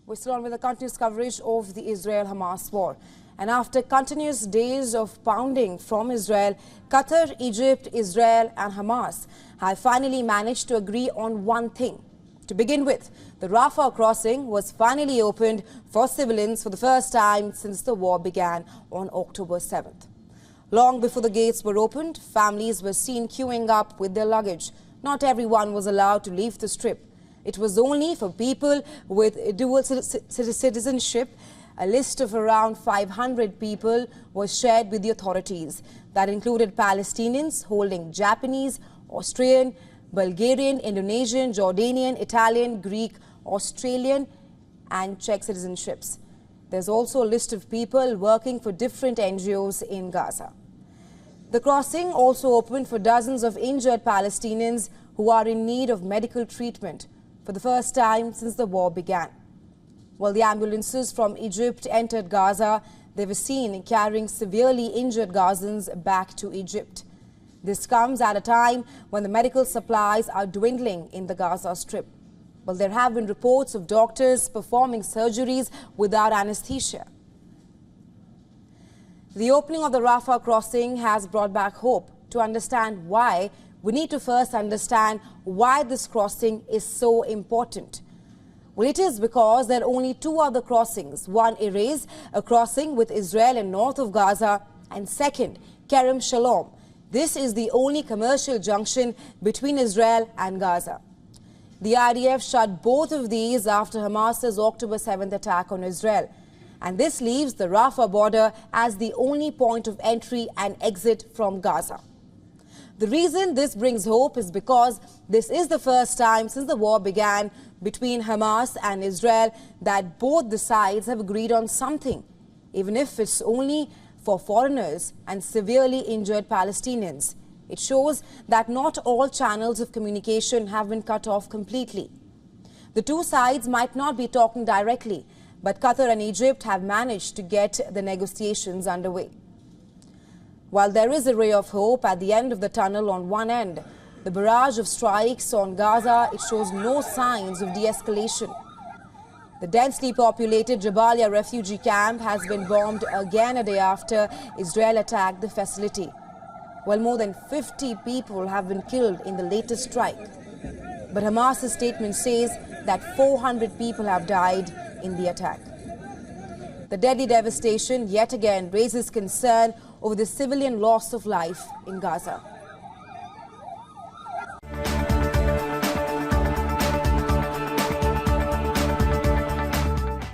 We're still on with the continuous coverage of the Israel-Hamas war. And after continuous days of pounding from Israel, Qatar, Egypt, Israel and Hamas have finally managed to agree on one thing. To begin with, the Rafah crossing was finally opened for civilians for the first time since the war began on October 7th. Long before the gates were opened, families were seen queuing up with their luggage. Not everyone was allowed to leave the strip. It was only for people with dual citizenship. A list of around 500 people was shared with the authorities. That included Palestinians holding Japanese, Austrian, Bulgarian, Indonesian, Jordanian, Italian, Greek, Australian and Czech citizenships. There's also a list of people working for different NGOs in Gaza. The crossing also opened for dozens of injured Palestinians who are in need of medical treatment for the first time since the war began. While the ambulances from Egypt entered Gaza, they were seen carrying severely injured Gazans back to Egypt. This comes at a time when the medical supplies are dwindling in the Gaza Strip. Well, there have been reports of doctors performing surgeries without anesthesia. The opening of the Rafah crossing has brought back hope. To understand why, we need to first understand why this crossing is so important. Well, it is because there are only two other crossings. One, Erez, a crossing with Israel in north of Gaza, and second, Kerem Shalom. This is the only commercial junction between Israel and Gaza. The IDF shut both of these after Hamas's October 7th attack on Israel. And this leaves the Rafah border as the only point of entry and exit from Gaza. The reason this brings hope is because this is the first time since the war began between Hamas and Israel that both the sides have agreed on something, even if it's only for foreigners and severely injured Palestinians. It shows that not all channels of communication have been cut off completely. The two sides might not be talking directly, but Qatar and Egypt have managed to get the negotiations underway. While there is a ray of hope at the end of the tunnel on one end, the barrage of strikes on Gaza, it shows no signs of de-escalation. The densely populated Jabalia refugee camp has been bombed again a day after Israel attacked the facility. Well, more than 50 people have been killed in the latest strike. But Hamas's statement says that 400 people have died in the attack. The deadly devastation yet again raises concern over the civilian loss of life in Gaza.